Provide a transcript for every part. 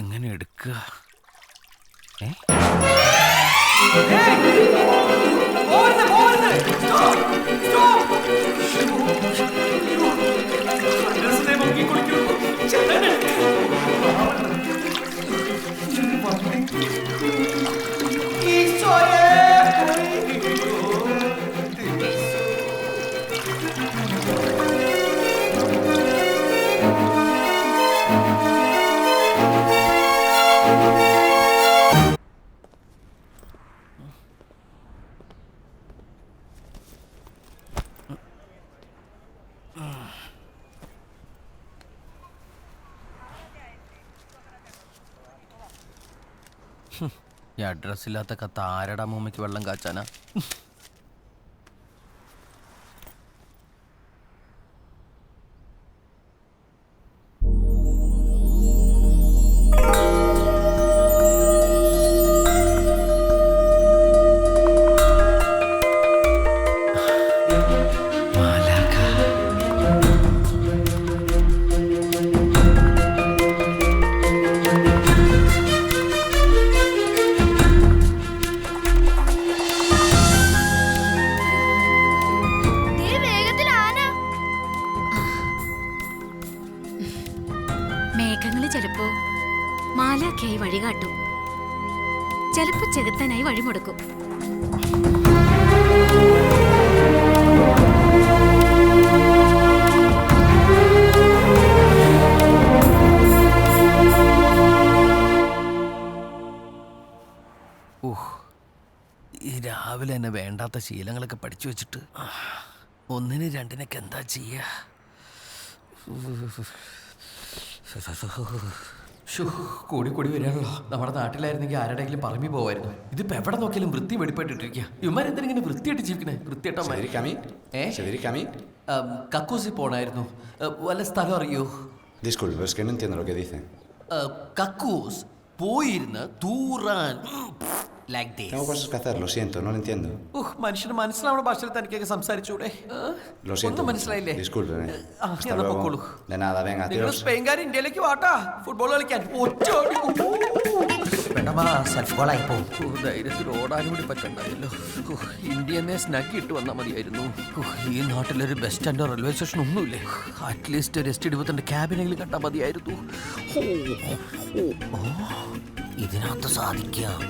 എങ്ങനെ എടുക്കുക? ഈ അഡ്രസ് ഇല്ലാത്ത കത്ത് ആരടാ മൂമ്മയ്ക്ക് വെള്ളം കാച്ചാനാ? മേഘങ്ങള് ചിലപ്പോ മാലാഖയായി വഴികാട്ടും, ചിലപ്പോ ചെകുത്താനായി വഴിമുടക്കും. ഈ രാവിലെ എന്നെ വേണ്ടാത്ത ശീലങ്ങളൊക്കെ പഠിച്ചു വെച്ചിട്ട് ഒന്നിന് രണ്ടിനൊക്കെ എന്താ ചെയ്യാ? കൂടി കൂടി വരികയാണല്ലോ. നമ്മുടെ നാട്ടിലായിരുന്നെങ്കിൽ ആരുടെയെങ്കിലും പറമ്പി പോവായിരുന്നു. ഇതിപ്പോ എവിടെ നോക്കിയാലും വൃത്തി വെടിപ്പായിട്ടിരിക്കുക. ഇവന്മാരെന്തെങ്കിലും വൃത്തിയായിട്ട് ജീവിക്കണേ? വൃത്തിയായിട്ടാ കക്കൂസി പോണായിരുന്നു. വല്ല സ്ഥലം അറിയോ? Disculpe, es que no entiendo lo que dice. കക്കൂസ് പോയിരുന്ന് തൂറാൻ. Tengo cosas que hacer, lo siento, no lo entiendo. മനുഷ്യന് മനസ്സിലാവുന്ന ഭാഷയിൽ തനിക്കൊക്കെ സംസാരിച്ചൂടെ? ഒന്നും മനസ്സിലായില്ലേ? Hasta luego. De nada, venga, നിങ്ങൾ adiós. സ്പെയിൻകാർ ഇന്ത്യയിലേക്ക് വാട്ടാ ഫുട്ബോൾ കളിക്കാൻ. ധൈര്യത്തിൽ ഓടാനും കൂടി പറ്റണ്ടായല്ലോ. ഇന്ത്യനെ സ്നഗ് ഇട്ട് വന്നാൽ മതിയായിരുന്നു. ഈ നാട്ടിലൊരു ബസ് സ്റ്റാൻഡോ റെയിൽവേ സ്റ്റേഷൻ ഒന്നുമില്ലേ? അറ്റ്ലീസ്റ്റ് ഒരു ST-25 ക്യാബിനെങ്കിലും കണ്ടാൽ മതിയായിരുന്നു. ഇതിനകത്ത് സാധിക്കാം.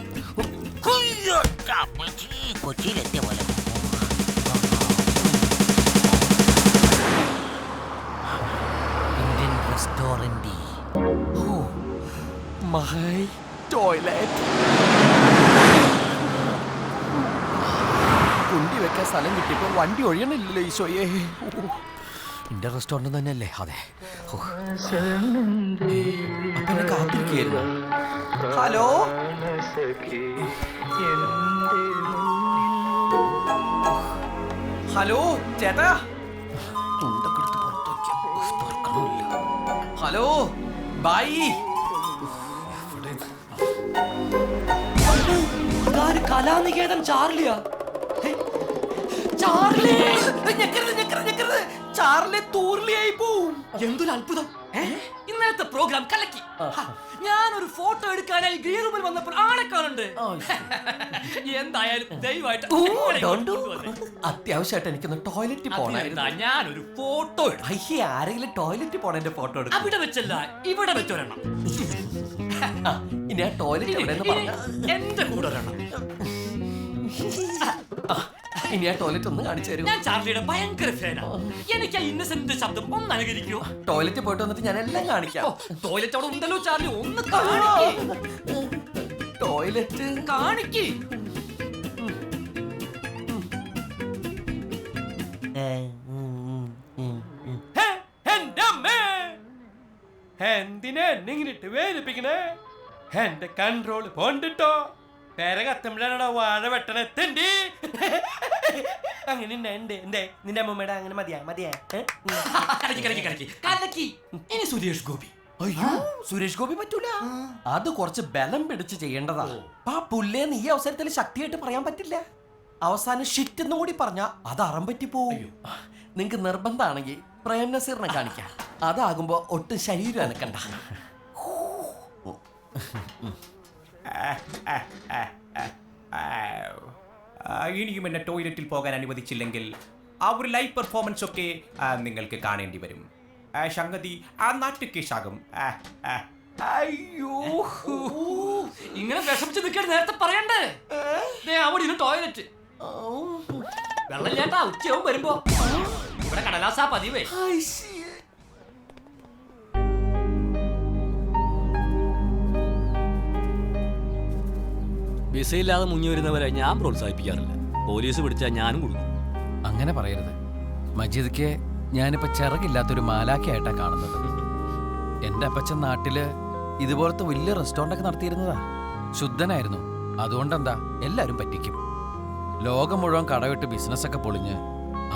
കൊച്ചിയിലെത്തിയ പോലെ ഇന്ത്യൻ റെസ്റ്റോറന്റ്. My toilet. കുണ്ടി വെക്കാൻ സ്ഥലം കിട്ടിയപ്പോ വണ്ടി ഒഴിയണില്ലല്ലോ ഈശോയെ. ഇന്ത്യൻ റെസ്റ്റോറന്റ് തന്നെയല്ലേ? അതെ. അപ്പൊ കാത്തിരിക്കുന്നു. ഹലോ, ഹലോ ചേട്ടാ. Hello bye. കലാനികേതൻ ചാർലിയാ? ചാർലി ചാർലി തൂർലിയായി പോവും. എന്തൊരു അത്ഭുതം! ഇന്നലത്തെ പ്രോഗ്രാം കലക്കി. ഞാനൊരു ഫോട്ടോ എടുക്കാനായി ഗ്രീൻ റൂമിൽ വന്നപ്പോൾ ആളെ കാണുന്നുണ്ട്. എന്തായാലും ദയവായിട്ട് അത്യാവശ്യമായിട്ട് എനിക്കൊന്ന് ടോയ്ലറ്റിൽ പോകണമായിരുന്നു. ഞാനൊരു ഫോട്ടോ ആരെങ്കിലും ടോയ്ലറ്റിൽ പോണ എന്റെ ഫോട്ടോ എടുക്കും. അവിടെ വെച്ചല്ല, ഇവിടെ വെച്ചൊരെണ്ണം. ഇനി ആ ടോയ്ലറ്റ് എവിടെയെന്ന് പറഞ്ഞ എന്റെ കൂടെ ഒരെണ്ണം. ഇനി ആ ടോയ്ലറ്റ് ഒന്ന് കാണിച്ചു തരും. ഞാൻ ചാർലിയുടെ ഭയങ്കര ഫാനാണ്. എനിക്ക് ആ ഇന്നസെന്റ് ശബ്ദം ഒന്ന് അനുകരിക്കോ? ടോയ്ലറ്റ് പോയിട്ട് വന്നിട്ട് ഞാൻ എല്ലാം കാണിക്കാം. ടോയ്ലറ്റ് അവിടെ ഉണ്ടല്ലോ ചാർലി, ഒന്ന് കാണിക്കേ. ടോയ്ലറ്റ് കാണിക്കേ. എന്തിനാ എന്നെങ്ങിട്ട് വേദനിപ്പിക്കണേ? എന്റെ കൺട്രോള് പോണ്ടിട്ടോ. പേരെ കത്തുമ്പോഴാണോ വാഴ വെട്ടണെത്തണ്ടി? അങ്ങനെ എന്തേ നിന്റെ അമ്മൂമ്മയുടെ അങ്ങനെ മതിയാ മതിയാ? ഇനി സുരേഷ് ഗോപി. അയ്യോ, സുരേഷ് ഗോപി പറ്റൂല. അത് കുറച്ച് ബലം പിടിച്ച് ചെയ്യേണ്ടതാ. ആ പുല്ലേന്ന് ഈ അവസരത്തിൽ ശക്തിയായിട്ട് പറയാൻ പറ്റില്ല. അവസാനം ഷിറ്റ് എന്നും കൂടി പറഞ്ഞ അത് അറം പറ്റി പോവും. നിങ്ങക്ക് നിർബന്ധമാണെങ്കിൽ പ്രേം നസീറിനെ കാണിക്കാം. അതാകുമ്പോ ഒട്ടും ശരീരം അനക്കണ്ട. ഇനിയും എന്നെ ടോയ്ലറ്റിൽ പോകാൻ അനുവദിച്ചില്ലെങ്കിൽ ആ ഒരു ലൈവ് പെർഫോമൻസ് ഒക്കെ നിങ്ങൾക്ക് കാണേണ്ടി വരും. സംഗതി ആ നാട്ടുകേശാകും. അയ്യോ, ഇങ്ങനെ വിഷമിച്ച് നിൽക്കാൻ നേരത്തെ പറയണ്ടേ? അവിടെ ഇരുന്ന് ടോയ്ലറ്റ്. വെള്ളം ചേട്ടാ, ഉച്ചയാവും വരുമ്പോ. ഇവിടെ കടലാസാ പതിവേ. വിസയില്ലാതെ മുങ്ങി വരുന്നവരെ ഞാൻ പ്രോത്സാഹിപ്പിക്കാറില്ല. പോലീസ് പിടിച്ചാൽ ഞാനും കൊടുക്കും. അങ്ങനെ പറയരുത് മജീദ്ക്ക്. ഞാനിപ്പോ ചിറകില്ലാത്തൊരു മാലാഖയായിട്ടാ കാണുന്നത്. എന്റെ അപ്പച്ചൻ നാട്ടില് ഇതുപോലത്തെ വലിയ റെസ്റ്റോറന്റ് ഒക്കെ നടത്തിയിരുന്നതാ. ശുദ്ധനായിരുന്നു. അതുകൊണ്ടെന്താ, എല്ലാരും പറ്റിക്കും. ലോകം മുഴുവൻ കടവിട്ട് ബിസിനസ്സൊക്കെ പൊളിഞ്ഞ്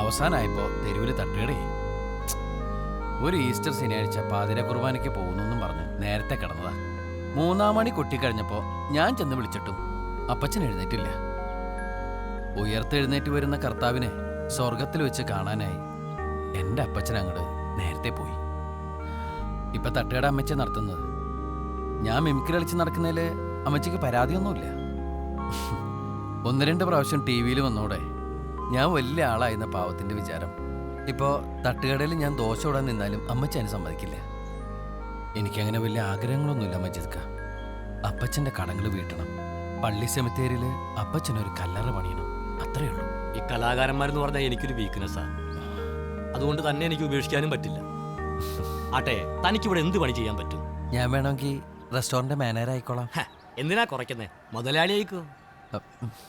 അവസാനമായപ്പോ തെരുവിൽ തട്ടുകടേ. ഒരു ഈസ്റ്റർ ശനിയാഴ്ച പാതിര കുർബാനയ്ക്ക് പോകുന്നെന്നും പറഞ്ഞ് നേരത്തെ കിടന്നതാ. 3 മണി കൊട്ടിക്കഴിഞ്ഞപ്പോ ഞാൻ ചെന്ന് വിളിച്ചിട്ടും അപ്പച്ചൻ എഴുന്നേറ്റില്ല. ഉയർത്തെഴുന്നേറ്റ് വരുന്ന കർത്താവിനെ സ്വർഗത്തിൽ വെച്ച് കാണാനായി എന്റെ അപ്പച്ചൻ അങ്ങോട്ട് നേരത്തെ പോയി. ഇപ്പൊ തട്ടുകട അമ്മച്ച നടത്തുന്നത്. ഞാൻ മിമിക്രി കളിച്ച് നടക്കുന്നതില് അമ്മച്ചിക്ക് പരാതിയൊന്നുമില്ല. 1-2 പ്രാവശ്യം ടി വിയിൽ വന്നോടെ ഞാൻ വലിയ ആളായിരുന്ന പാവത്തിന്റെ വിചാരം. ഇപ്പോ തട്ടുകടയിൽ ഞാൻ ദോശ ഇടാൻ നിന്നാലും അമ്മച്ചി അതിന് സമ്മതിക്കില്ല. എനിക്കങ്ങനെ വലിയ ആഗ്രഹങ്ങളൊന്നുമില്ല മജീദ്ക്ക. അപ്പച്ചന്റെ കടങ്ങൾ വീട്ടണം, പള്ളി സെമിത്തേരിയില് അപ്പച്ചനൊരു കല്ലറ പണിയണം, അത്രേ ഉള്ളൂ. ഈ കലാകാരന്മാരെന്ന് പറഞ്ഞാൽ എനിക്കൊരു വീക്ക്നെസ്സാ. അതുകൊണ്ട് തന്നെ എനിക്ക് ഉപേക്ഷിക്കാനും പറ്റില്ല. ആട്ടെ, തനിക്കിവിടെ എന്ത് പണി ചെയ്യാൻ പറ്റും? ഞാൻ വേണമെങ്കിൽ റെസ്റ്റോറന്റ് മാനേജർ ആയിക്കോളാം. എന്തിനാ കുറയ്ക്കുന്നേ? മുതലാളി ആയിക്കോ.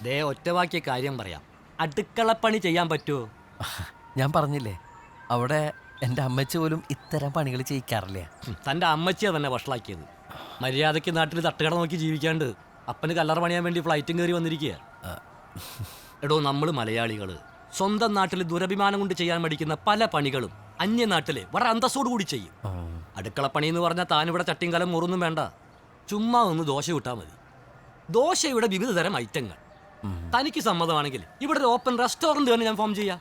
ദേ ഒറ്റവാക്കിയ കാര്യം പറയാം, അടുക്കളപ്പണി ചെയ്യാൻ പറ്റുമോ? ഞാൻ പറഞ്ഞില്ലേ, അവിടെ എൻ്റെ അമ്മച്ചി പോലും ഇത്തരം പണികൾ ചെയ്യിക്കാറില്ല. തൻ്റെ അമ്മച്ചിയാ തന്നെ വഷളാക്കിയത്. മര്യാദയ്ക്ക് നാട്ടിൽ തട്ടുകട നോക്കി ജീവിക്കാണ്ട് അപ്പന് കല്ലറ പണിയാൻ വേണ്ടി ഫ്ലൈറ്റും കയറി വന്നിരിക്കുക. എടോ, നമ്മൾ മലയാളികൾ സ്വന്തം നാട്ടിൽ ദുരഭിമാനം കൊണ്ട് ചെയ്യാൻ മടിക്കുന്ന പല പണികളും അന്യനാട്ടിലെ വളരെ അന്തസ്സോടു കൂടി ചെയ്യും. അടുക്കളപ്പണി എന്ന് പറഞ്ഞാൽ താനിവിടെ ചട്ടിയും കലം മുറൊന്നും വേണ്ട, ചുമ്മാ ഒന്ന് ദോശ വിട്ടാൽ മതി. ദോശയുടെ വിവിധ തരം ഐറ്റങ്ങൾ. തനിക്ക് സമ്മതമാണെങ്കിൽ ഇവിടെ ഒരു ഓപ്പൺ റെസ്റ്റോറൻറ്റ് തന്നെ ഞാൻ ഫോം ചെയ്യാം.